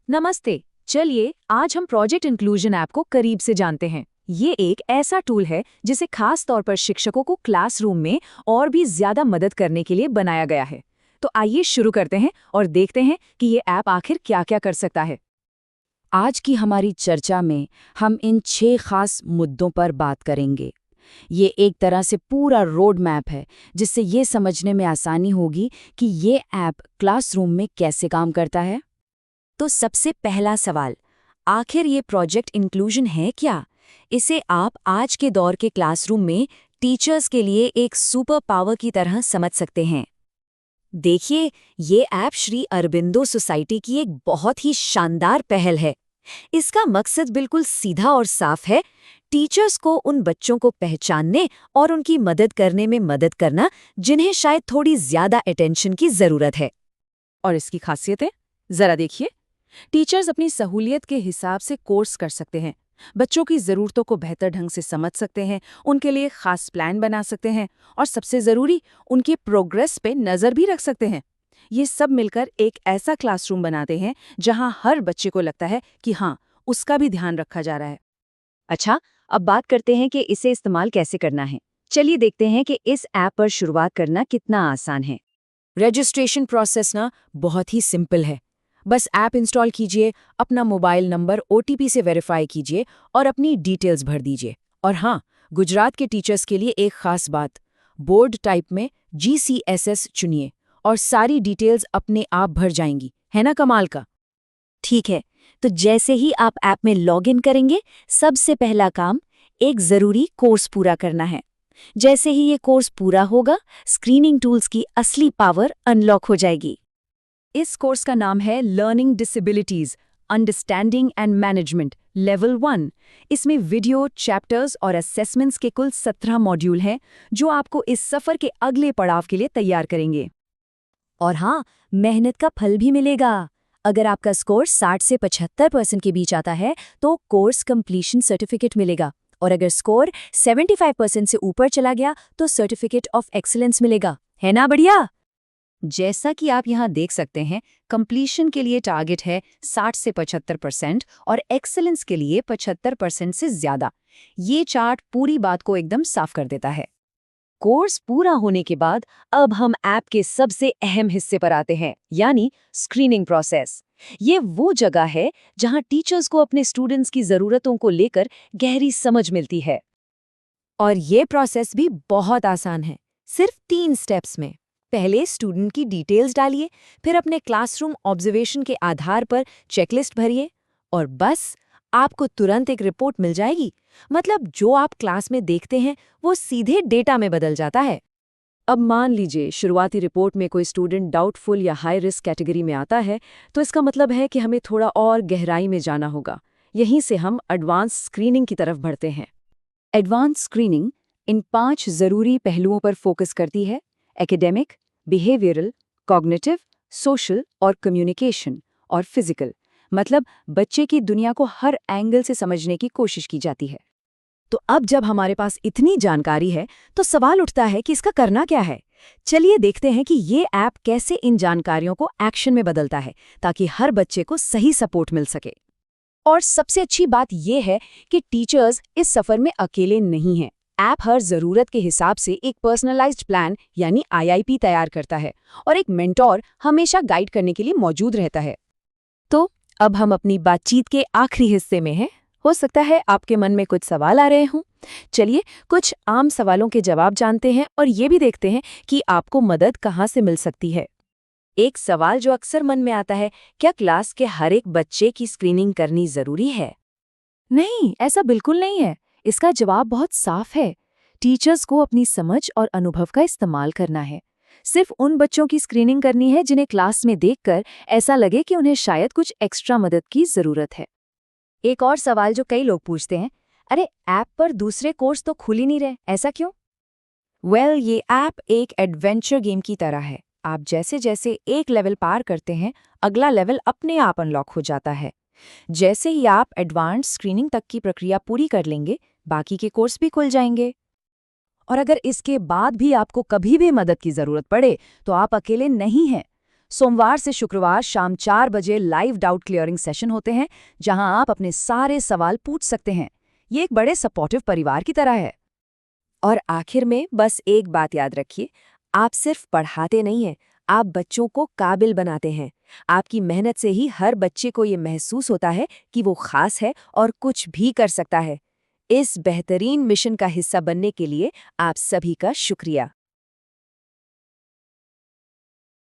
नमस्ते। चलिए आज हम प्रोजेक्ट इंक्लूजन ऐप को करीब से जानते हैं। ये एक ऐसा टूल है जिसे खास तौर पर शिक्षकों को क्लासरूम में और भी ज्यादा मदद करने के लिए बनाया गया है। तो आइए शुरू करते हैं और देखते हैं कि ये ऐप आखिर क्या-क्या कर सकता है। आज की हमारी चर्चा में हम इन 6 खास मुद्दों पर बात करेंगे। ये एक तरह से पूरा रोड मैप है जिससे ये समझने में आसानी होगी कि ये ऐप क्लासरूम में कैसे काम करता है। तो सबसे पहला सवाल, आखिर ये प्रोजेक्ट इंक्लूजन है क्या? इसे आप आज के दौर के क्लासरूम में टीचर्स के लिए एक सुपर पावर की तरह समझ सकते हैं। देखिए, ये ऐप श्री अरबिंदो सोसाइटी की एक बहुत ही शानदार पहल है। इसका मकसद बिल्कुल सीधा और साफ है, टीचर्स को उन बच्चों को पहचानने और उनकी मदद करने में मदद करना जिन्हें शायद थोड़ी ज्यादा अटेंशन की जरूरत है। और इसकी खासियतें जरा देखिए। टीचर्स अपनी सहूलियत के हिसाब से कोर्स कर सकते हैं, बच्चों की ज़रूरतों को बेहतर ढंग से समझ सकते हैं, उनके लिए खास प्लान बना सकते हैं और सबसे ज़रूरी, उनके प्रोग्रेस पे नज़र भी रख सकते हैं। ये सब मिलकर एक ऐसा क्लासरूम बनाते हैं जहां हर बच्चे को लगता है कि हाँ, उसका भी ध्यान रखा जा रहा है। अच्छा, अब बात करते हैं कि इसे इस्तेमाल कैसे करना है। चलिए देखते हैं कि इस ऐप पर शुरुआत करना कितना आसान है। रजिस्ट्रेशन प्रोसेस ना बहुत ही सिंपल है। बस ऐप इंस्टॉल कीजिए, अपना मोबाइल नंबर OTP से वेरीफाई कीजिए और अपनी डिटेल्स भर दीजिए। और हाँ, गुजरात के टीचर्स के लिए एक खास बात, बोर्ड टाइप में GCSS चुनिए और सारी डिटेल्स अपने आप भर जाएंगी। है ना कमाल का? ठीक है, तो जैसे ही आप ऐप में लॉगिन करेंगे, सबसे पहला काम एक ज़रूरी कोर्स पूरा करना है। जैसे ही ये कोर्स पूरा होगा, स्क्रीनिंग टूल्स की असली पावर अनलॉक हो जाएगी। इस कोर्स का नाम है learning disabilities understanding and management level 1। इसमें वीडियो, चैप्टर्स और असेसमेंट्स के कुल 17 मॉड्यूल हैं जो आपको इस सफ़र के अगले पड़ाव के लिए तैयार करेंगे। और हाँ, मेहनत का फल भी मिलेगा। अगर आपका स्कोर 60 से 75% के बीच आता है तो कोर्स कंप्लीशन सर्टिफिकेट मिलेगा, और अगर स्कोर 75% से ऊपर चला गया तो सर्टिफिकेट ऑफ एक्सीलेंस मिलेगा। है ना बढ़िया? जैसा कि आप यहाँ देख सकते हैं, कंप्लीशन के लिए टारगेट है 60 से 75% और एक्सीलेंस के लिए 75% से ज़्यादा। ये चार्ट पूरी बात को एकदम साफ कर देता है। कोर्स पूरा होने के बाद अब हम ऐप के सबसे अहम हिस्से पर आते हैं, यानी स्क्रीनिंग प्रोसेस। ये वो जगह है जहां टीचर्स को अपने स्टूडेंट्स की ज़रूरतों को लेकर गहरी समझ मिलती है। और ये प्रोसेस भी बहुत आसान है, सिर्फ 3 स्टेप्स में। पहले स्टूडेंट की डिटेल्स डालिए, फिर अपने क्लासरूम ऑब्जर्वेशन के आधार पर चेकलिस्ट भरिए, और बस आपको तुरंत एक रिपोर्ट मिल जाएगी। मतलब जो आप क्लास में देखते हैं वो सीधे डेटा में बदल जाता है। अब मान लीजिए शुरुआती रिपोर्ट में कोई स्टूडेंट डाउटफुल या हाई रिस्क कैटेगरी में आता है, तो इसका मतलब है कि हमें थोड़ा और गहराई में जाना होगा। यहीं से हम एडवांस स्क्रीनिंग की तरफ बढ़ते हैं। एडवांस स्क्रीनिंग इन 5 ज़रूरी पहलुओं पर फोकस करती है: एकेडेमिक, बिहेवियरल, कॉग्निटिव, सोशल और कम्युनिकेशन, और फिजिकल। मतलब बच्चे की दुनिया को हर एंगल से समझने की कोशिश की जाती है। तो अब जब हमारे पास इतनी जानकारी है तो सवाल उठता है कि इसका करना क्या है। चलिए देखते हैं कि ये ऐप कैसे इन जानकारियों को एक्शन में बदलता है ताकि हर बच्चे को सही सपोर्ट मिल सके। और सबसे अच्छी बात यह है कि टीचर्स इस सफर में अकेले नहीं हैं। ऐप हर ज़रूरत के हिसाब से एक पर्सनलाइज्ड प्लान यानी IIP तैयार करता है, और एक मेंटोर हमेशा गाइड करने के लिए मौजूद रहता है। तो अब हम अपनी बातचीत के आखिरी हिस्से में हैं। हो सकता है आपके मन में कुछ सवाल आ रहे हों। चलिए कुछ आम सवालों के जवाब जानते हैं और ये भी देखते हैं कि आपको मदद कहाँ से मिल सकती है। एक सवाल जो अक्सर मन में आता है, क्या क्लास के हर एक बच्चे की स्क्रीनिंग करनी ज़रूरी है? नहीं, ऐसा बिल्कुल नहीं है। इसका जवाब बहुत साफ है। टीचर्स को अपनी समझ और अनुभव का इस्तेमाल करना है। सिर्फ उन बच्चों की स्क्रीनिंग करनी है जिन्हें क्लास में देखकर ऐसा लगे कि उन्हें शायद कुछ एक्स्ट्रा मदद की ज़रूरत है। एक और सवाल जो कई लोग पूछते हैं, अरे ऐप पर दूसरे कोर्स तो खुल ही नहीं रहे, ऐसा क्यों? ये ऐप एक एडवेंचर गेम की तरह है। आप जैसे जैसे एक लेवल पार करते हैं, अगला लेवल अपने आप अनलॉक हो जाता है। जैसे ही आप एडवांस स्क्रीनिंग तक की प्रक्रिया पूरी कर लेंगे, बाकी के कोर्स भी खुल जाएंगे। और अगर इसके बाद भी आपको कभी भी मदद की ज़रूरत पड़े, तो आप अकेले नहीं हैं। सोमवार से शुक्रवार शाम 4 बजे लाइव डाउट क्लियरिंग सेशन होते हैं, जहां आप अपने सारे सवाल पूछ सकते हैं। ये एक बड़े सपोर्टिव परिवार की तरह है। और आखिर में बस एक बात याद रखिए, आप सिर्फ पढ़ाते नहीं हैं, आप बच्चों को काबिल बनाते हैं। आपकी मेहनत से ही हर बच्चे को ये महसूस होता है कि वो खास है और कुछ भी कर सकता है। इस बेहतरीन मिशन का हिस्सा बनने के लिए आप सभी का शुक्रिया।